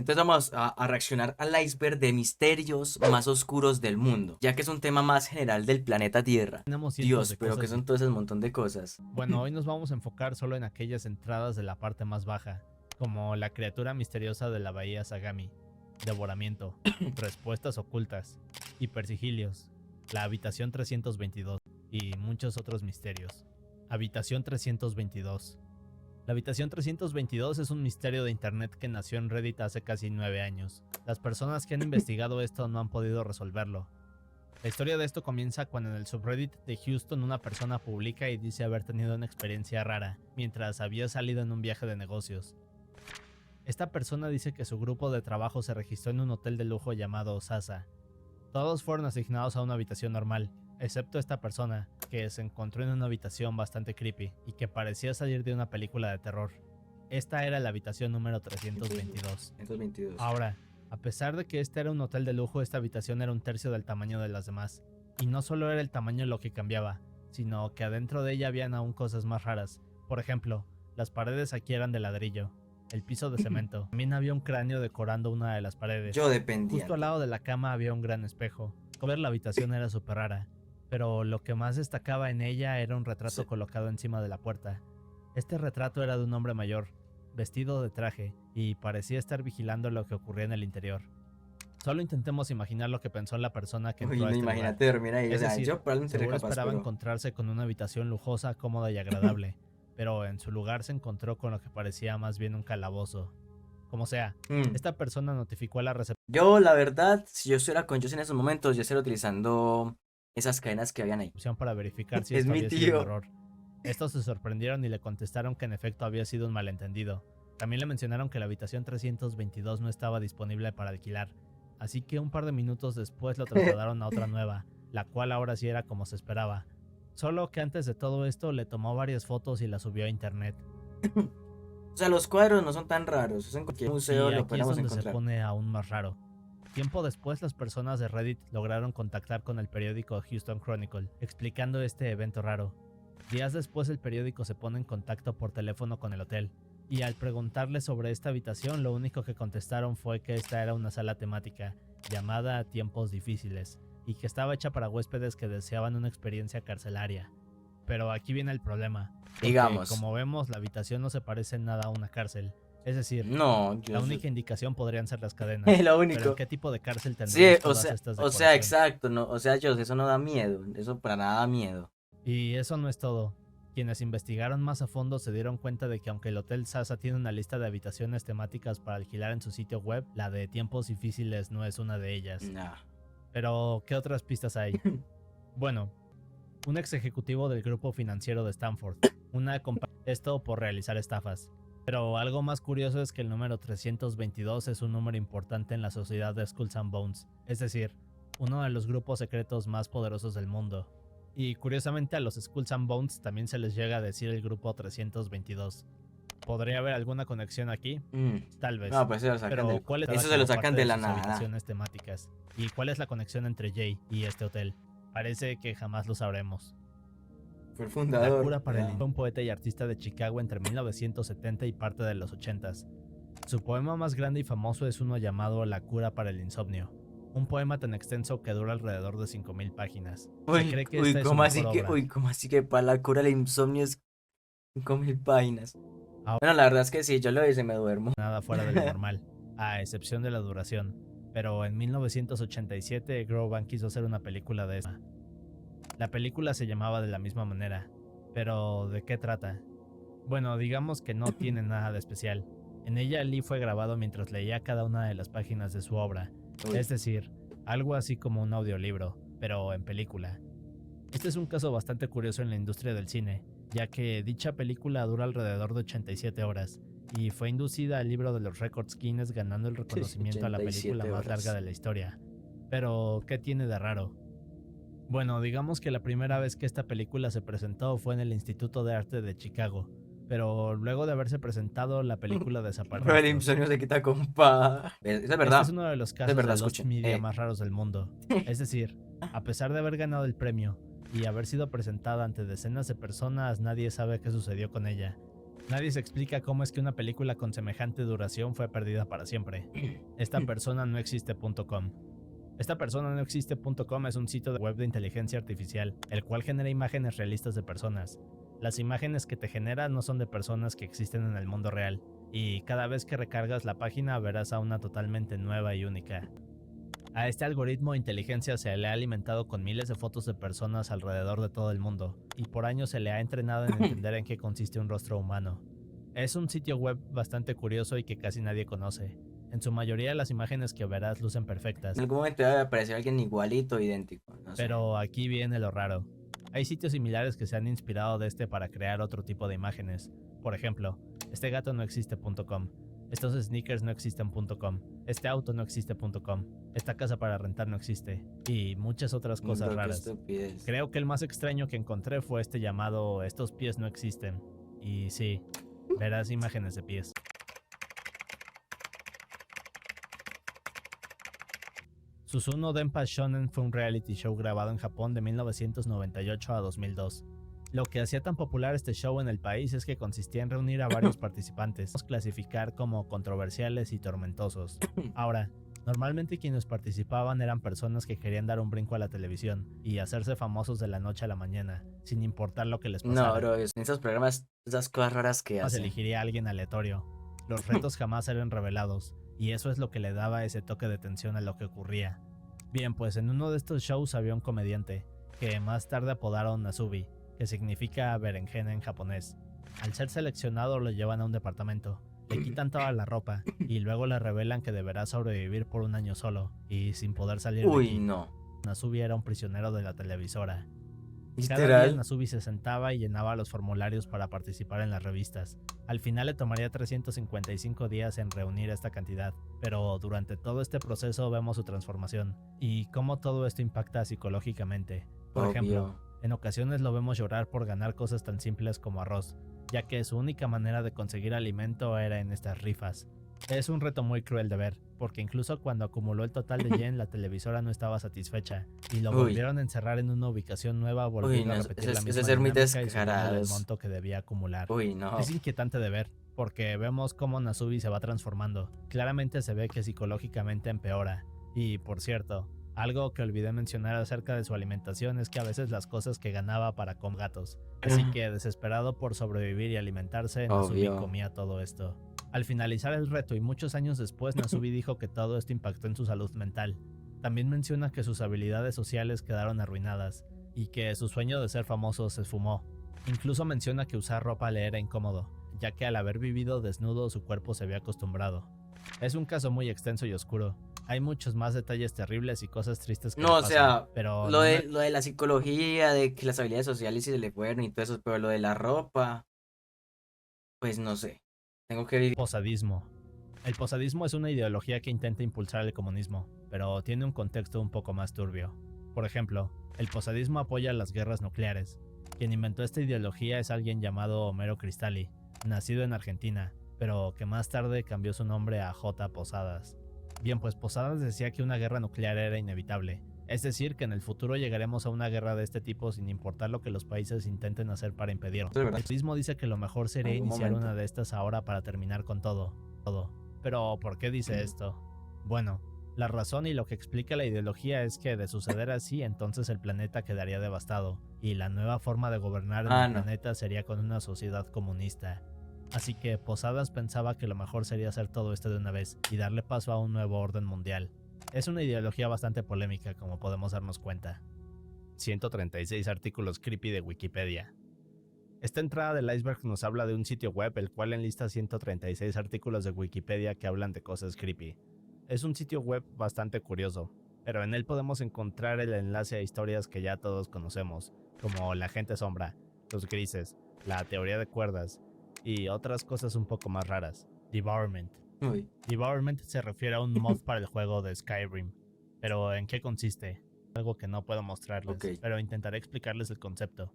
Entonces vamos a reaccionar al iceberg de misterios más oscuros del mundo, ya que es un tema más general del planeta Tierra. Tenemos cientos Dios, de pero ¿qué cosas. son todo ese montón de cosas? Bueno, hoy nos vamos a enfocar solo en aquellas entradas de la parte más baja, como la criatura misteriosa de la bahía Sagami, devoramiento, respuestas ocultas, hipersigilios, la habitación 322 y muchos otros misterios. Habitación 322. La habitación 322 es un misterio de internet que nació en Reddit hace casi 9 años. Las personas que han investigado esto no han podido resolverlo. La historia de esto comienza cuando en el subreddit de Houston una persona publica y dice haber tenido una experiencia rara mientras había salido en un viaje de negocios. Esta persona dice que su grupo de trabajo se registró en un hotel de lujo llamado Sasa. Todos fueron asignados a una habitación normal, excepto esta persona, que se encontró en una habitación bastante creepy y que parecía salir de una película de terror. Esta era la habitación número 322. 122. Ahora, a pesar de que este era un hotel de lujo, esta habitación era un tercio del tamaño de las demás. Y no solo era el tamaño lo que cambiaba, sino que adentro de ella habían aún cosas más raras. Por ejemplo, las paredes aquí eran de ladrillo, el piso de cemento. También había un cráneo decorando una de las paredes. Yo Justo dependiente. al lado de la cama había un gran espejo. Ver la habitación era súper rara, pero lo que más destacaba en ella era un retrato Sí. colocado encima de la puerta. Este retrato era de un hombre mayor, vestido de traje, y parecía estar vigilando lo que ocurría en el interior. Solo intentemos imaginar lo que pensó la persona que Uy, entró a no, este lugar. imagínate dormir ahí. O Es sea, decir, yo probablemente sería seguro capaz, esperaba pero... encontrarse con una habitación lujosa, cómoda y agradable, pero en su lugar se encontró con lo que parecía más bien un calabozo. Como sea, Mm. esta persona notificó a la recepción Yo, la verdad, si yo estuviera con ellos en esos momentos, yo estaría utilizando esas cadenas que habían ahí. para verificar si Es esto mi había sido un tío. error. Estos se sorprendieron y le contestaron que en efecto había sido un malentendido. También le mencionaron que la habitación 322 no estaba disponible para alquilar, así que un par de minutos después lo trasladaron a otra nueva, la cual ahora sí era como se esperaba. Solo que antes de todo esto le tomó varias fotos y las subió a internet. O sea, los cuadros no son tan raros. Eso en cualquier museo Y lo aquí es podemos donde se encontrar. pone aún más raro. Tiempo después, las personas de Reddit lograron contactar con el periódico Houston Chronicle, explicando este evento raro. Días después, el periódico se pone en contacto por teléfono con el hotel, y al preguntarle sobre esta habitación, lo único que contestaron fue que esta era una sala temática, llamada Tiempos Difíciles, y que estaba hecha para huéspedes que deseaban una experiencia carcelaria. Pero aquí viene el problema, porque Digamos. como vemos, la habitación no se parece en nada a una cárcel. Es decir, No, la yo... única indicación podrían ser las cadenas. Es lo Pero ¿en único. qué tipo de cárcel Sí, tendríamos o todas sea, estas o sea, decoraciones? exacto, no, o sea, yo, eso no da miedo, eso para nada da miedo. Y eso no es todo. Quienes investigaron más a fondo se dieron cuenta de que aunque el Hotel Sasa tiene una lista de habitaciones temáticas para alquilar en su sitio web, la de Tiempos Difíciles no es una de ellas. Nah. Pero, ¿qué otras pistas hay? Bueno, un ex ejecutivo del grupo financiero de Stanford, una compañía, esto por realizar estafas. Pero algo más curioso es que el número 322 es un número importante en la sociedad de Skulls and Bones, es decir, uno de los grupos secretos más poderosos del mundo. Y curiosamente a los Skulls and Bones también se les llega a decir el grupo 322. ¿Podría haber alguna conexión aquí? Tal vez. No, pues se lo sacan Pero del... ¿cuál es Eso se lo como sacan parte de la sus nada. habitaciones temáticas? ¿Y cuál es la conexión entre Jay y este hotel? Parece que jamás lo sabremos. Fue el La fundador. cura para el Ya. fue un poeta y artista de Chicago entre 1970 y parte de los 80s. Su poema más grande y famoso es uno llamado La cura para el insomnio, un poema tan extenso que dura alrededor de 5000 páginas. Se cree que esta es su ¿Cómo mejor así que, obra. cómo así que para la cura del insomnio es 5000 páginas? Ahora, Bueno, la verdad es que sí, yo lo hice y me duermo. nada fuera de lo normal, a excepción de la duración. Pero en 1987 Groban quiso hacer una película de esta. La película se llamaba de la misma manera. Pero, ¿de qué trata? Bueno, digamos que no tiene nada de especial. En ella Lee fue grabado mientras leía cada una de las páginas de su obra, Uy. es decir, algo así como un audiolibro, pero en película. Este es un caso bastante curioso en la industria del cine, ya que dicha película dura alrededor de 87 horas, y fue inducida al libro de los récords Guinness ganando el reconocimiento a la película 87 más horas. larga de la historia. Pero, ¿qué tiene de raro? Bueno, digamos que la primera vez que esta película se presentó fue en el Instituto de Arte de Chicago, pero luego de haberse presentado, la película desapareció. Pero el insomnio se quita con pa. Eso es verdad. Este es uno de los Es casos verdad, de Lost escuchen. Media más raros del mundo. Es decir, a pesar de haber ganado el premio y haber sido presentada ante decenas de personas, nadie sabe qué sucedió con ella. Nadie se explica cómo es que una película con semejante duración fue perdida para siempre. Esta persona no existe.com. Esta persona no existe.com es un sitio de web de inteligencia artificial, el cual genera imágenes realistas de personas. Las imágenes que te genera no son de personas que existen en el mundo real, y cada vez que recargas la página verás a una totalmente nueva y única. A este algoritmo de inteligencia se le ha alimentado con miles de fotos de personas alrededor de todo el mundo, y por años se le ha entrenado en entender en qué consiste un rostro humano. Es un sitio web bastante curioso y que casi nadie conoce. En su mayoría las imágenes que verás lucen perfectas, En algún momento debe aparecer alguien igualito, idéntico, no sé. pero aquí viene lo raro. Hay sitios similares que se han inspirado de este para crear otro tipo de imágenes. Por ejemplo, este gato no existe.com, estos sneakers no existen.com, este auto no existe.com, esta casa para rentar no existe, y muchas otras cosas Qué raras. estupidez. Creo que el más extraño que encontré fue este llamado estos pies no existen. Y sí, verás imágenes de pies. Susumu Denpa Shonen fue un reality show grabado en Japón de 1998 a 2002. Lo que hacía tan popular este show en el país es que consistía en reunir a varios participantes, clasificar como controversiales y tormentosos. Ahora, normalmente quienes participaban eran personas que querían dar un brinco a la televisión y hacerse famosos de la noche a la mañana, sin importar lo que les pasara. No, bro, en esos programas, esas cosas raras que Jamás hacen. elegiría a alguien aleatorio. Los retos jamás eran revelados, y eso es lo que le daba ese toque de tensión a lo que ocurría. Bien, pues en uno de estos shows había un comediante, que más tarde apodaron Nasubi, que significa berenjena en japonés. Al ser seleccionado lo llevan a un departamento, le quitan toda la ropa, y luego le revelan que deberá sobrevivir por un año solo, y sin poder salir de Uy, aquí. no. Nasubi era un prisionero de la televisora. Cada día Literal. Nasubi se sentaba y llenaba los formularios para participar en las revistas. Al final le tomaría 355 días en reunir esta cantidad, pero durante todo este proceso vemos su transformación y cómo todo esto impacta psicológicamente. Por ejemplo, Obvio. en ocasiones lo vemos llorar por ganar cosas tan simples como arroz, ya que su única manera de conseguir alimento era en estas rifas. Es un reto muy cruel de ver, porque incluso cuando acumuló el total de yen, la televisora no estaba satisfecha, y lo Uy. volvieron a encerrar en una ubicación nueva, volviendo no, a repetir ese la es misma ser muy dinámica y subiéndole el descarados. monto que debía acumular. Uy, no. Es inquietante de ver, porque vemos cómo Nasubi se va transformando. Claramente se ve que psicológicamente empeora. Y, por cierto, algo que olvidé mencionar acerca de su alimentación es que a veces las cosas que ganaba para comer gatos. Así que, desesperado por sobrevivir y alimentarse, Nasubi Obvio. comía todo esto. Al finalizar el reto y muchos años después, Nasubi dijo que todo esto impactó en su salud mental. También menciona que sus habilidades sociales quedaron arruinadas y que su sueño de ser famoso se esfumó. Incluso menciona que usar ropa le era incómodo, ya que al haber vivido desnudo su cuerpo se había acostumbrado. Es un caso muy extenso y oscuro. Hay muchos más detalles terribles y cosas tristes que No, le o pasan, sea, pero lo no de, lo de la psicología, de que las habilidades sociales se le fueron y todo eso, pero lo de la ropa, pues no sé. Tengo que vivir. Posadismo. El posadismo es una ideología que intenta impulsar el comunismo, pero tiene un contexto un poco más turbio. Por ejemplo, el posadismo apoya las guerras nucleares. Quien inventó esta ideología es alguien llamado Homero Cristalli, nacido en Argentina, pero que más tarde cambió su nombre a J. Posadas. Bien, pues Posadas decía que una guerra nuclear era inevitable, es decir, que en el futuro llegaremos a una guerra de este tipo sin importar lo que los países intenten hacer para impedirlo. Eso es verdad. El posadismo dice que lo mejor sería Algún iniciar momento. una de estas ahora para terminar con todo. Pero, ¿por qué dice esto? Bueno, la razón y lo que explica la ideología es que de suceder así, entonces el planeta quedaría devastado, y la nueva forma de gobernar en el no. planeta sería con una sociedad comunista. Así que Posadas pensaba que lo mejor sería hacer todo esto de una vez y darle paso a un nuevo orden mundial. Es una ideología bastante polémica, como podemos darnos cuenta. 136 artículos creepy de Wikipedia. Esta entrada del iceberg nos habla de un sitio web el cual enlista 136 artículos de Wikipedia que hablan de cosas creepy. Es un sitio web bastante curioso, pero en él podemos encontrar el enlace a historias que ya todos conocemos, como la gente sombra, los grises, la teoría de cuerdas y otras cosas un poco más raras. Devourment. Uy. Devourment se refiere a un mod para el juego de Skyrim, pero ¿en qué consiste? Algo que no puedo mostrarles, Ok. pero intentaré explicarles el concepto.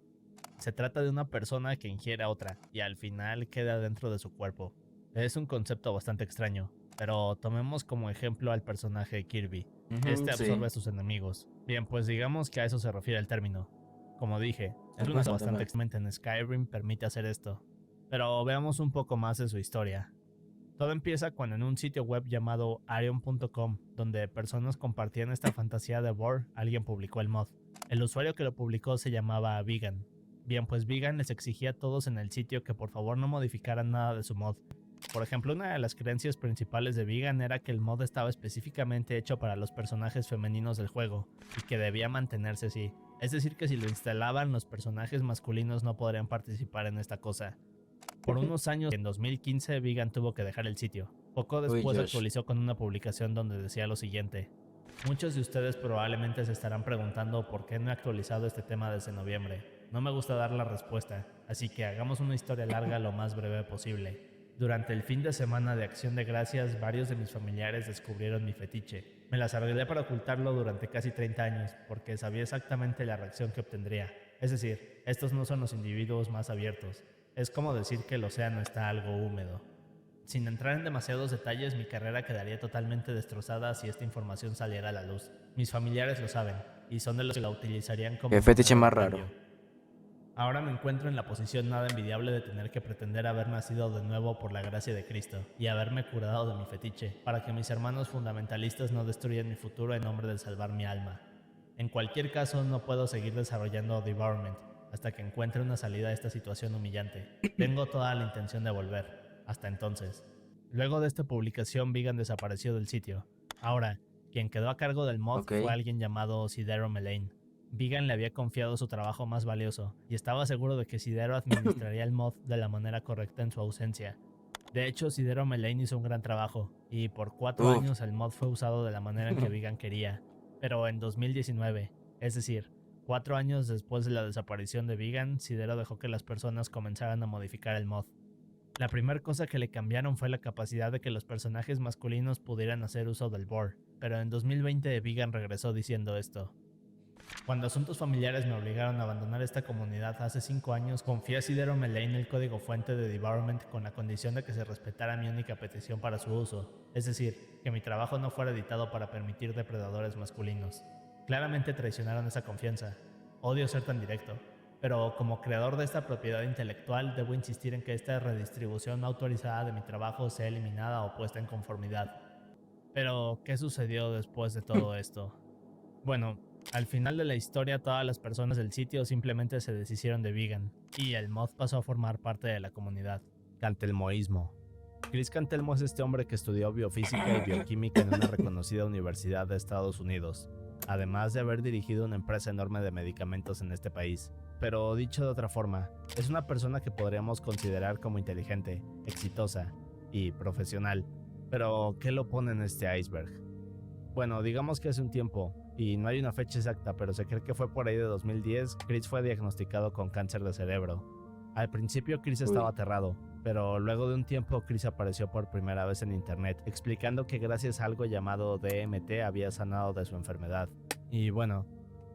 Se trata de una persona que ingiere a otra y al final queda dentro de su cuerpo. Es un concepto bastante extraño, pero tomemos como ejemplo al personaje Kirby. Este absorbe a sus enemigos. Bien, pues digamos que a eso se refiere el término. Como dije, es una cosa bastante extraña en Skyrim permite hacer esto. Pero veamos un poco más de su historia. Todo empieza cuando en un sitio web llamado Arion.com, donde personas compartían esta fantasía de Bohr, alguien publicó el mod. El usuario que lo publicó se llamaba Vegan. Bien, pues Vegan les exigía a todos en el sitio que por favor no modificaran nada de su mod. Por ejemplo, una de las creencias principales de Vegan era que el mod estaba específicamente hecho para los personajes femeninos del juego, y que debía mantenerse así. Es decir, que si lo instalaban, los personajes masculinos no podrían participar en esta cosa. Por unos años, en 2015, Vegan tuvo que dejar el sitio. Poco Uy, después Dios. actualizó con una publicación donde decía lo siguiente. Muchos de ustedes probablemente se estarán preguntando por qué no he actualizado este tema desde noviembre. No me gusta dar la respuesta, así que hagamos una historia larga lo más breve posible. Durante el fin de semana de Acción de Gracias, varios de mis familiares descubrieron mi fetiche. Me las arreglé para ocultarlo durante casi 30 años, porque sabía exactamente la reacción que obtendría. Es decir, estos no son los individuos más abiertos. Es como decir que el océano está algo húmedo. Sin entrar en demasiados detalles, mi carrera quedaría totalmente destrozada si esta información saliera a la luz. Mis familiares lo saben, y son de los que la utilizarían como Qué fetiche moneda más de raro. cambio. Ahora me encuentro en la posición nada envidiable de tener que pretender haber nacido de nuevo por la gracia de Cristo y haberme curado de mi fetiche, para que mis hermanos fundamentalistas no destruyan mi futuro en nombre de salvar mi alma. En cualquier caso, no puedo seguir desarrollando Devourment hasta que encuentre una salida a esta situación humillante. Tengo toda la intención de volver. Hasta entonces. Luego de esta publicación, Vegan desapareció del sitio. Ahora, quien quedó a cargo del mod Ok. fue alguien llamado Sidero Melaine. Vegan le había confiado su trabajo más valioso y estaba seguro de que Sidero administraría el mod de la manera correcta en su ausencia. De hecho, Sidero Melaine hizo un gran trabajo y por 4 Uf. años el mod fue usado de la manera en que Vegan quería. Pero en 2019, es decir, 4 años después de la desaparición de Vegan, Sidero dejó que las personas comenzaran a modificar el mod. La primera cosa que le cambiaron fue la capacidad de que los personajes masculinos pudieran hacer uso del Bohr, pero en 2020 Vegan regresó diciendo esto. Cuando asuntos familiares me obligaron a abandonar esta comunidad hace 5 años, confié a Sidero Melaine el código fuente de Devourment con la condición de que se respetara mi única petición para su uso, es decir, que mi trabajo no fuera editado para permitir depredadores masculinos. Claramente traicionaron esa confianza. Odio ser tan directo, pero como creador de esta propiedad intelectual debo insistir en que esta redistribución no autorizada de mi trabajo sea eliminada o puesta en conformidad. Pero, ¿qué sucedió después de todo esto? Bueno, al final de la historia todas las personas del sitio simplemente se deshicieron de Vegan, y el mod pasó a formar parte de la comunidad. Cantelmoísmo. Chris Cantelmo es este hombre que estudió biofísica y bioquímica en una reconocida universidad de Estados Unidos, además de haber dirigido una empresa enorme de medicamentos en este país. Pero dicho de otra forma, es una persona que podríamos considerar como inteligente, exitosa y profesional. Pero, ¿qué lo pone en este iceberg? Bueno, digamos que hace un tiempo, y no hay una fecha exacta, pero se cree que fue por ahí de 2010, Chris fue diagnosticado con cáncer de cerebro. Al principio Chris estaba aterrado, pero luego de un tiempo Chris apareció por primera vez en internet, explicando que gracias a algo llamado DMT había sanado de su enfermedad. Y bueno,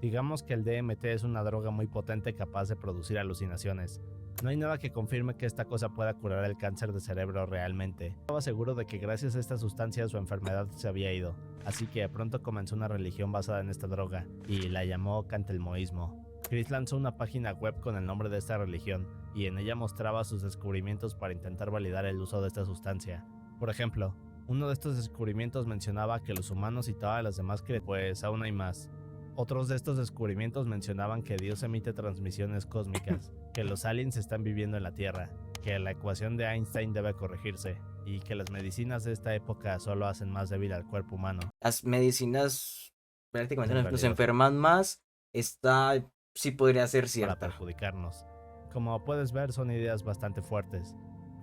digamos que el DMT es una droga muy potente capaz de producir alucinaciones. No hay nada que confirme que esta cosa pueda curar el cáncer de cerebro realmente. Estaba seguro de que gracias a esta sustancia su enfermedad se había ido, así que pronto comenzó una religión basada en esta droga, y la llamó Cantelmoísmo. Chris lanzó una página web con el nombre de esta religión, y en ella mostraba sus descubrimientos para intentar validar el uso de esta sustancia. Por ejemplo, uno de estos descubrimientos mencionaba que los humanos y todas las demás criaturas, pues aún hay más. Otros de estos descubrimientos mencionaban que Dios emite transmisiones cósmicas, que los aliens están viviendo en la Tierra, que la ecuación de Einstein debe corregirse, y que las medicinas de esta época solo hacen más débil al cuerpo humano. Las medicinas prácticamente En nos realidad, enferman más. Esta sí podría ser para cierta. perjudicarnos. Como puedes ver, son ideas bastante fuertes.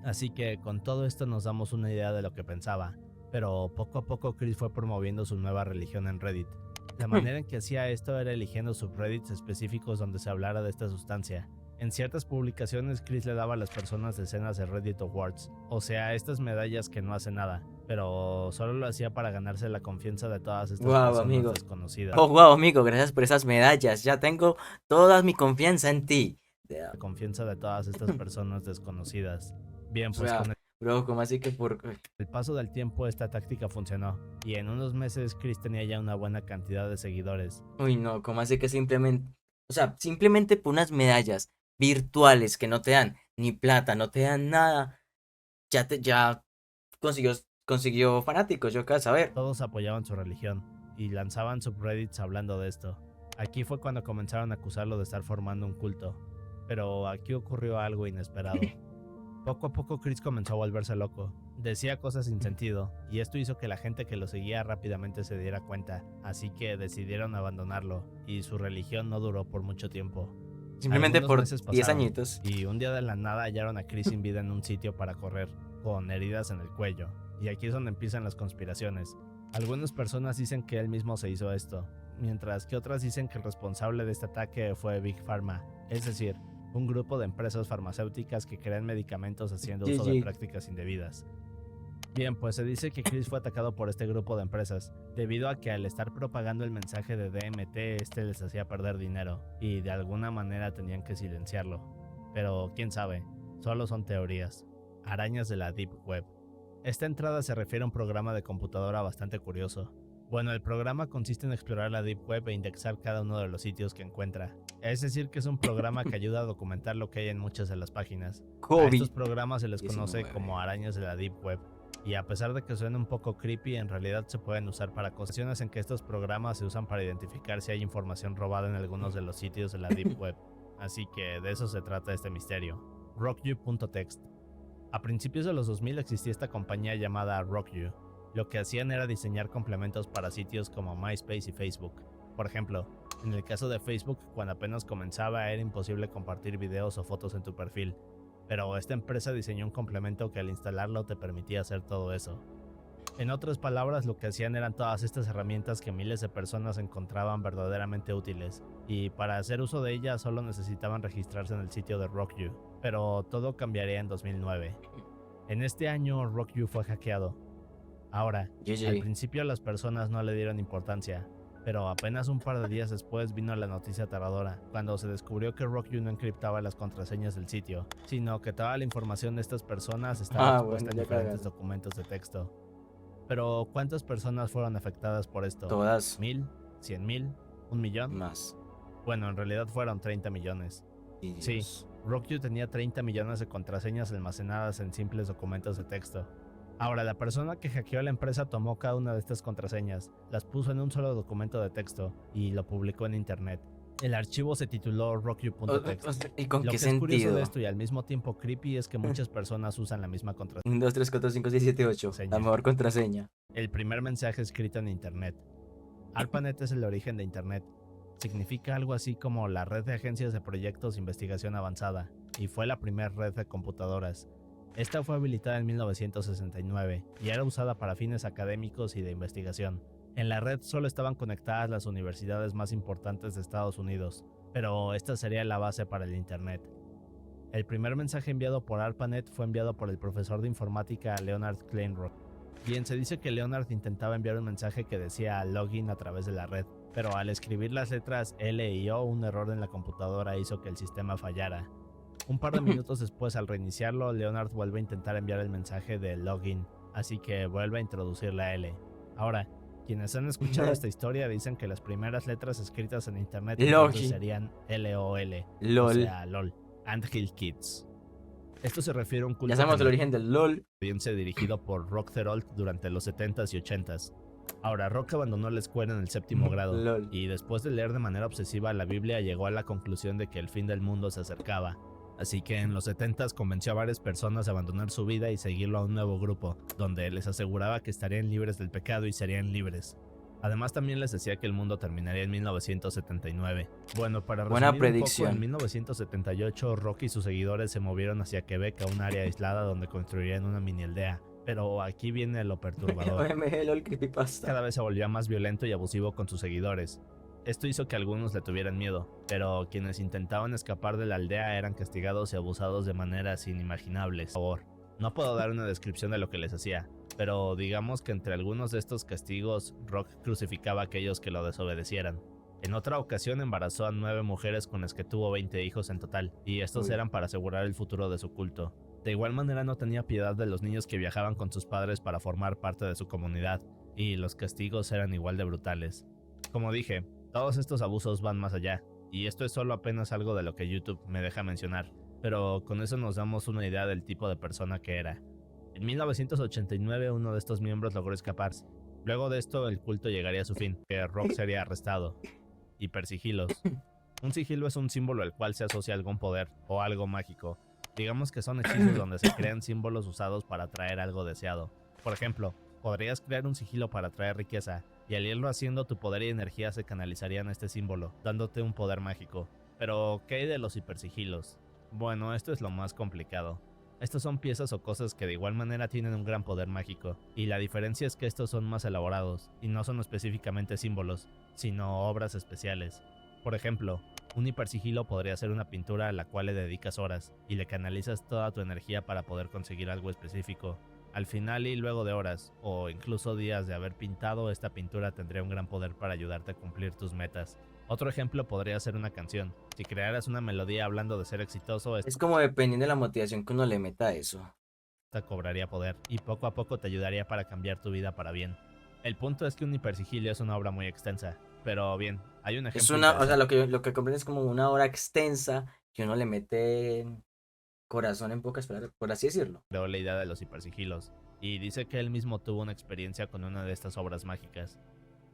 Así que con todo esto nos damos una idea de lo que pensaba, pero poco a poco Chris fue promoviendo su nueva religión en Reddit. La manera en que hacía esto era eligiendo subreddits específicos donde se hablara de esta sustancia. En ciertas publicaciones Chris le daba a las personas decenas de Reddit Awards, o sea, estas medallas que no hacen nada, pero solo lo hacía para ganarse la confianza de todas estas personas Amigo. desconocidas. Oh, wow, amigo, gracias por esas medallas. Ya tengo toda mi confianza en ti. La confianza de todas estas personas desconocidas. Bien, pues sea, con Bro, ¿cómo así que por...? el paso del tiempo esta táctica funcionó, y en unos meses Chris tenía ya una buena cantidad de seguidores. Uy, no, ¿cómo así que simplemente... O sea, simplemente por unas medallas virtuales que no te dan ni plata, no te dan nada, ya consiguió, consiguió fanáticos, yo acá saber. Todos apoyaban su religión y lanzaban subreddits hablando de esto. Aquí fue cuando comenzaron a acusarlo de estar formando un culto, pero aquí ocurrió algo inesperado. Poco a poco Chris comenzó a volverse loco. Decía cosas sin sentido, y esto hizo que la gente que lo seguía rápidamente se diera cuenta, así que decidieron abandonarlo, y su religión no duró por mucho tiempo. Simplemente Algunos por meses 10 pasaron, añitos. y un día de la nada hallaron a Chris sin vida en un sitio para correr, con heridas en el cuello, y aquí es donde empiezan las conspiraciones. Algunas personas dicen que él mismo se hizo esto, mientras que otras dicen que el responsable de este ataque fue Big Pharma, es decir, un grupo de empresas farmacéuticas que crean medicamentos haciendo uso de GG. prácticas indebidas. Bien, pues se dice que Chris fue atacado por este grupo de empresas, debido a que al estar propagando el mensaje de DMT, este les hacía perder dinero, y de alguna manera tenían que silenciarlo. Pero quién sabe, solo son teorías. Arañas de la Deep Web. Esta entrada se refiere a un programa de computadora bastante curioso. Bueno, el programa consiste en explorar la Deep Web e indexar cada uno de los sitios que encuentra. Es decir, que es un programa que ayuda a documentar lo que hay en muchas de las páginas. A estos programas se les conoce como arañas de la Deep Web. Y a pesar de que suena un poco creepy, en realidad se pueden usar para ocasiones en que estos programas se usan para identificar si hay información robada en algunos de los sitios de la Deep Web. Así que de eso se trata este misterio. Rockyou.txt. A principios de los 2000 existía esta compañía llamada Rockyou. Lo que hacían era diseñar complementos para sitios como MySpace y Facebook. Por ejemplo, en el caso de Facebook, cuando apenas comenzaba era imposible compartir videos o fotos en tu perfil, pero esta empresa diseñó un complemento que al instalarlo te permitía hacer todo eso. En otras palabras, lo que hacían eran todas estas herramientas que miles de personas encontraban verdaderamente útiles, y para hacer uso de ellas solo necesitaban registrarse en el sitio de Rockyou, pero todo cambiaría en 2009. En este año, Rockyou fue hackeado. Ahora, al principio las personas no le dieron importancia, pero apenas un par de días después vino la noticia aterradora, cuando se descubrió que Rockyou no encriptaba las contraseñas del sitio, sino que toda la información de estas personas estaba expuesta en diferentes documentos de texto. Pero, ¿cuántas personas fueron afectadas por esto? Todas. ¿1000? ¿100,000? ¿1 millón? Más. Bueno, en realidad fueron 30 millones. Sí, Rockyou tenía 30 millones de contraseñas almacenadas en simples documentos de texto. Ahora, la persona que hackeó la empresa tomó cada una de estas contraseñas, las puso en un solo documento de texto y lo publicó en internet. El archivo se tituló Rockyou.txt. ¿Y con Lo qué que es curioso sentido? de esto y al mismo tiempo creepy es que muchas personas usan la misma contraseña. 1, 2, 3, 4, 5, 6, 7, 8. La mejor contraseña. El primer mensaje escrito en internet. ARPANET es el origen de internet. Significa algo así como la red de agencias de proyectos de investigación avanzada, y fue la primera red de computadoras. Esta fue habilitada en 1969 y era usada para fines académicos y de investigación. En la red solo estaban conectadas las universidades más importantes de Estados Unidos, pero esta sería la base para el internet. El primer mensaje enviado por ARPANET fue enviado por el profesor de informática Leonard Kleinrock. Bien, se dice que Leonard intentaba enviar un mensaje que decía login a través de la red, pero al escribir las letras L y O, un error en la computadora hizo que el sistema fallara. Un par de minutos después, al reiniciarlo, Leonard vuelve a intentar enviar el mensaje de login, así que vuelve a introducir la L. Ahora, quienes han escuchado esta historia dicen que las primeras letras escritas en internet entonces serían LOL, o sea, LOL, Anthill Kids. Esto se refiere a un culto. Ya sabemos el origen del LOL. Dirigido por Rock Therold durante los 70s y 80s. Ahora, Rock abandonó la escuela en el séptimo grado, y después de leer de manera obsesiva la Biblia llegó a la conclusión de que el fin del mundo se acercaba. Así que en los 70s convenció a varias personas a abandonar su vida y seguirlo a un nuevo grupo, donde les aseguraba que estarían libres del pecado y serían libres. Además también les decía que el mundo terminaría en 1979. Bueno, para resumir Buena predicción. un poco, en 1978 Rock y sus seguidores se movieron hacia Quebec, a un área aislada donde construirían una mini aldea. Pero aquí viene lo perturbador. Cada vez se volvía más violento y abusivo con sus seguidores. Esto hizo que algunos le tuvieran miedo, pero quienes intentaban escapar de la aldea eran castigados y abusados de maneras inimaginables. Por favor, no puedo dar una descripción de lo que les hacía, pero digamos que entre algunos de estos castigos, Rock crucificaba a aquellos que lo desobedecieran. En otra ocasión embarazó a 9 mujeres con las que tuvo 20 hijos en total, y estos eran para asegurar el futuro de su culto. De igual manera no tenía piedad de los niños que viajaban con sus padres para formar parte de su comunidad, y los castigos eran igual de brutales. Como dije, todos estos abusos van más allá, y esto es solo apenas algo de lo que YouTube me deja mencionar. pero con eso nos damos una idea del tipo de persona que era. En 1989 uno de estos miembros logró escaparse. Luego de esto el culto llegaría a su fin, que Rock sería arrestado. Hipersigilos. Un sigilo es un símbolo al cual se asocia algún poder o algo mágico. Digamos que son hechizos donde se crean símbolos usados para atraer algo deseado. Por ejemplo, podrías crear un sigilo para atraer riqueza, y al irlo haciendo tu poder y energía se canalizarían a este símbolo, dándote un poder mágico. Pero, ¿qué hay de los hipersigilos? Bueno, esto es lo más complicado. Estos son piezas o cosas que de igual manera tienen un gran poder mágico, y la diferencia es que estos son más elaborados, y no son específicamente símbolos, sino obras especiales. Por ejemplo, un hipersigilo podría ser una pintura a la cual le dedicas horas, y le canalizas toda tu energía para poder conseguir algo específico. Al final y luego de horas, o incluso días de haber pintado, esta pintura tendría un gran poder para ayudarte a cumplir tus metas. Otro ejemplo podría ser una canción. Si crearas una melodía hablando de ser exitoso, Es como dependiendo de la motivación que uno le meta a eso. esta cobraría poder, y poco a poco te ayudaría para cambiar tu vida para bien. El punto es que un hipersigilio es una obra muy extensa, pero bien, hay un Es ejemplo una, o sea, interesante lo que comprende es como una obra extensa que uno le mete corazón en pocas palabras, por así decirlo. creó la idea de los hipersigilos, y dice que él mismo tuvo una experiencia con una de estas obras mágicas.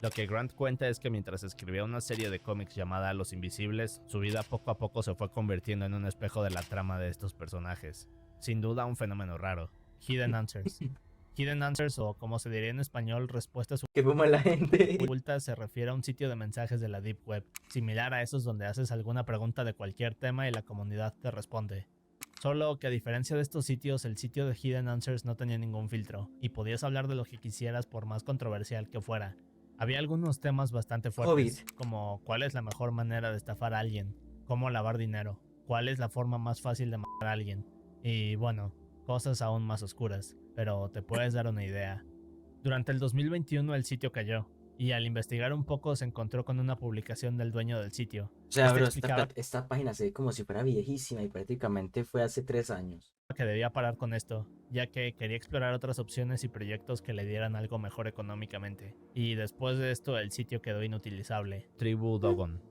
Lo que Grant cuenta es que mientras escribía una serie de cómics llamada Los Invisibles, su vida poco a poco se fue convirtiendo en un espejo de la trama de estos personajes. Sin duda un fenómeno raro. Hidden Answers. Hidden Answers, o como se diría en español, respuestas Que fuma la gente. ocultas, se refiere a un sitio de mensajes de la Deep Web, similar a esos donde haces alguna pregunta de cualquier tema y la comunidad te responde. Solo que a diferencia de estos sitios, el sitio de Hidden Answers no tenía ningún filtro, y podías hablar de lo que quisieras por más controversial que fuera. Había algunos temas bastante fuertes, COVID. como cuál es la mejor manera de estafar a alguien, cómo lavar dinero, cuál es la forma más fácil de matar a alguien, y bueno, cosas aún más oscuras, pero te puedes dar una idea. Durante el 2021 el sitio cayó, y al investigar un poco se encontró con una publicación del dueño del sitio. O sea, Este bro, explicaba esta página se ve como si fuera viejísima y prácticamente fue hace 3 años. que debía parar con esto, ya que quería explorar otras opciones y proyectos que le dieran algo mejor económicamente. Y después de esto el sitio quedó inutilizable. Tribu Dogon.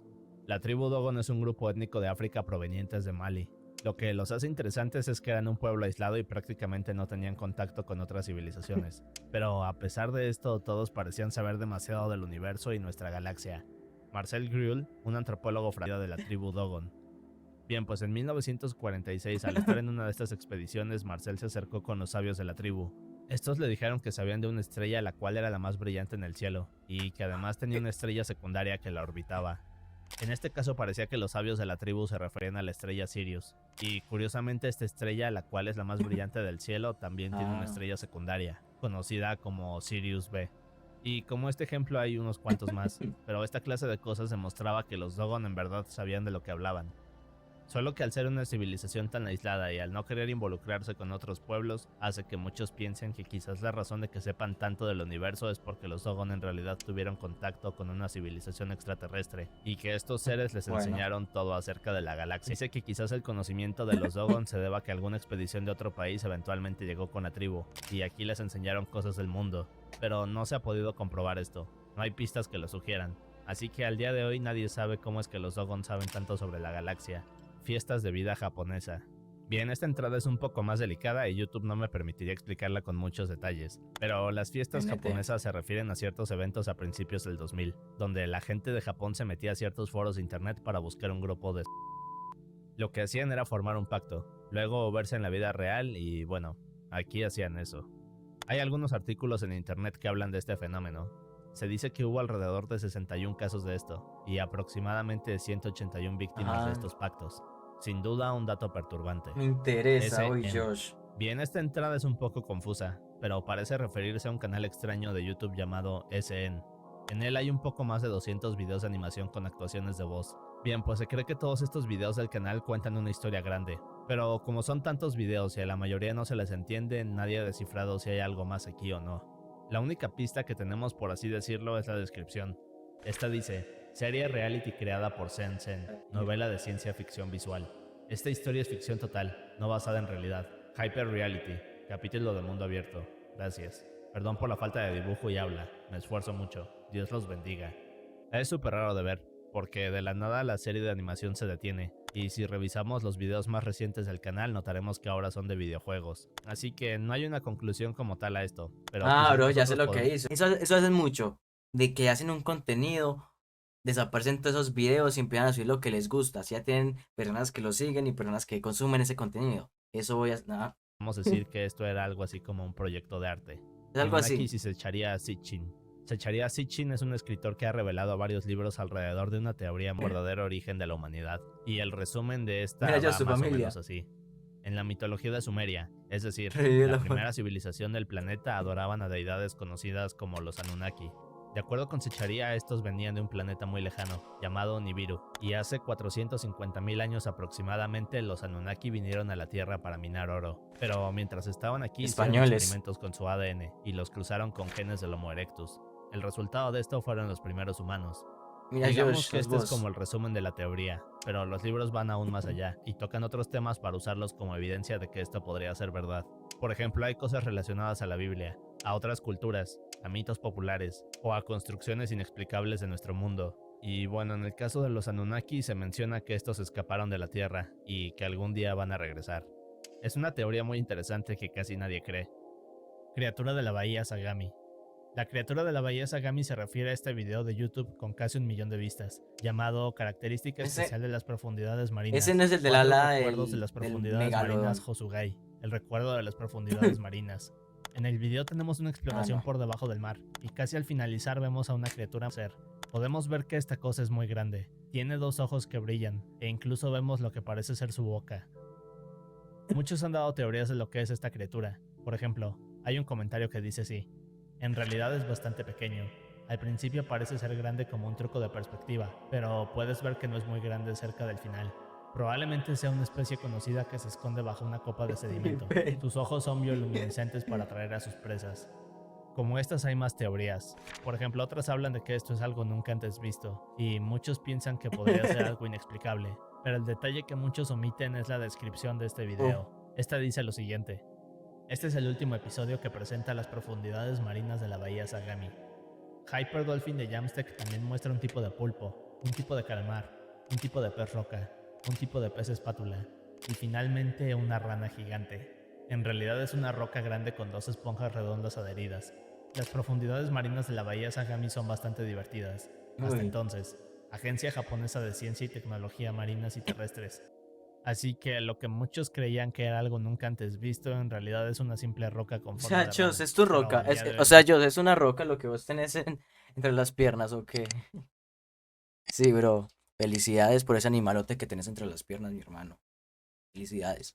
La tribu Dogon es un grupo étnico de África provenientes de Mali. Lo que los hace interesantes es que eran un pueblo aislado y prácticamente no tenían contacto con otras civilizaciones. Pero a pesar de esto, todos parecían saber demasiado del universo y nuestra galaxia. Marcel Gruel, un antropólogo francés de la tribu Dogon. Bien, pues en 1946, al estar en una de estas expediciones, Marcel se acercó con los sabios de la tribu. Estos le dijeron que sabían de una estrella la cual era la más brillante en el cielo, y que además tenía una estrella secundaria que la orbitaba. En este caso parecía que los sabios de la tribu se referían a la estrella Sirius, y curiosamente esta estrella, la cual es la más brillante del cielo, también tiene una estrella secundaria, conocida como Sirius B. Y como este ejemplo hay unos cuantos más, pero esta clase de cosas demostraba que los Dogon en verdad sabían de lo que hablaban. Solo que al ser una civilización tan aislada y al no querer involucrarse con otros pueblos, hace que muchos piensen que quizás la razón de que sepan tanto del universo es porque los Dogon en realidad tuvieron contacto con una civilización extraterrestre, y que estos seres les enseñaron todo acerca de la galaxia. Dice que quizás el conocimiento de los Dogon se deba a que alguna expedición de otro país eventualmente llegó con la tribu, y aquí les enseñaron cosas del mundo, pero no se ha podido comprobar esto, no hay pistas que lo sugieran, así que al día de hoy nadie sabe cómo es que los Dogon saben tanto sobre la galaxia. Fiestas de vida japonesa. Bien, esta entrada es un poco más delicada y YouTube no me permitiría explicarla con muchos detalles, pero las fiestas japonesas se refieren a ciertos eventos a principios del 2000, donde la gente de Japón se metía a ciertos foros de internet para buscar un grupo de... Lo que hacían era formar un pacto, luego verse en la vida real y bueno, aquí hacían eso. Hay algunos artículos en internet que hablan de este fenómeno. Se dice que hubo alrededor de 61 casos de esto, y aproximadamente 181 víctimas de estos pactos. Sin duda un dato perturbante. Me interesa, hoy SN. Josh. Bien, esta entrada es un poco confusa, pero parece referirse a un canal extraño de YouTube llamado SN. En él hay un poco más de 200 videos de animación con actuaciones de voz. Bien, pues se cree que todos estos videos del canal cuentan una historia grande, pero como son tantos videos y a la mayoría no se les entiende, nadie ha descifrado si hay algo más aquí o no. La única pista que tenemos, por así decirlo, es la descripción. Esta dice: serie reality creada por Sen Sen, novela de ciencia ficción visual. Esta historia es ficción total, no basada en realidad. Hyper Reality, capítulo de mundo abierto. Gracias. Perdón por la falta de dibujo y habla, me esfuerzo mucho. Dios los bendiga. Es súper raro de ver, porque de la nada la serie de animación se detiene, Y si revisamos los videos más recientes del canal, notaremos que ahora son de videojuegos. Así que no hay una conclusión como tal a esto, pero Ah, quizás bro, ya sé nosotros lo que podemos... hizo. Eso hacen mucho. De que hacen un contenido, desaparecen todos esos videos y empiezan a subir lo que les gusta. Así ya tienen personas que lo siguen y personas que consumen ese contenido. Eso voy a... nada. Vamos a decir que esto era algo así como un proyecto de arte. Es algo así. Anunnaki Secharia Sitchin. Secharia Sitchin es un escritor que ha revelado varios libros alrededor de una teoría del verdadero origen de la humanidad. Y el resumen de esta Mira yo, va su más o familia. menos así. En la mitología de Sumeria, es decir, Revive la la primera civilización del planeta, adoraban a deidades conocidas como los Anunnaki. De acuerdo con Secharia, estos venían de un planeta muy lejano, llamado Nibiru, y hace 450.000 años aproximadamente los Anunnaki vinieron a la Tierra para minar oro. Pero mientras estaban aquí hicieron Españoles. experimentos con su ADN y los cruzaron con genes del Homo erectus. El resultado de esto fueron los primeros humanos. Mira, Digamos Josh, que sos este es vos. como el resumen de la teoría, pero los libros van aún más allá y tocan otros temas para usarlos como evidencia de que esto podría ser verdad. Por ejemplo, hay cosas relacionadas a la Biblia, a otras culturas, a mitos populares o a construcciones inexplicables de nuestro mundo. Y bueno, en el caso de los Anunnaki se menciona que estos escaparon de la Tierra y que algún día van a regresar. Es una teoría muy interesante que casi nadie cree. Criatura de la Bahía Sagami. La criatura de la bahía Sagami se refiere a este video de YouTube con casi 1 millón de vistas, llamado Característica Ese, especial de las profundidades ese marinas. no es el del 4 ala recuerdos de las del profundidades marinas megalodón. Hosugai. El recuerdo de las profundidades marinas. En el video tenemos una Ah, exploración no. por debajo del mar, y casi al finalizar vemos a una criatura ser. Podemos ver que esta cosa es muy grande. Tiene 2 ojos que brillan, e incluso vemos lo que parece ser su boca. Muchos han dado teorías de lo que es esta criatura. Por ejemplo, hay un comentario que dice así: en realidad es bastante pequeño. Al principio parece ser grande como un truco de perspectiva, pero puedes ver que no es muy grande cerca del final. Probablemente sea una especie conocida que se esconde bajo una copa de sedimento. Sus ojos son bioluminiscentes para atraer a sus presas. Como estas hay más teorías. Por ejemplo, otras hablan de que esto es algo nunca antes visto, y muchos piensan que podría ser algo inexplicable, pero el detalle que muchos omiten es la descripción de este video. Esta dice lo siguiente: este es el último episodio que presenta las profundidades marinas de la bahía Sagami. Hyper Dolphin de Jamstack también muestra un tipo de pulpo, un tipo de calamar, un tipo de pez roca, un tipo de pez espátula y finalmente una rana gigante. En realidad es una roca grande con 2 esponjas redondas adheridas. Las profundidades marinas de la bahía Sagami son bastante divertidas. Hasta entonces, Agencia Japonesa de Ciencia y Tecnología Marinas y Terrestres. Así que lo que muchos creían que era algo nunca antes visto, en realidad es una simple roca con O forma sea, de Jos, rana. es tu Pero roca. al día de O hoy sea, Jos, es una roca lo que vos tenés entre las piernas, ¿o qué? Sí, bro. Felicidades por ese animalote que tenés entre las piernas, mi hermano. Felicidades.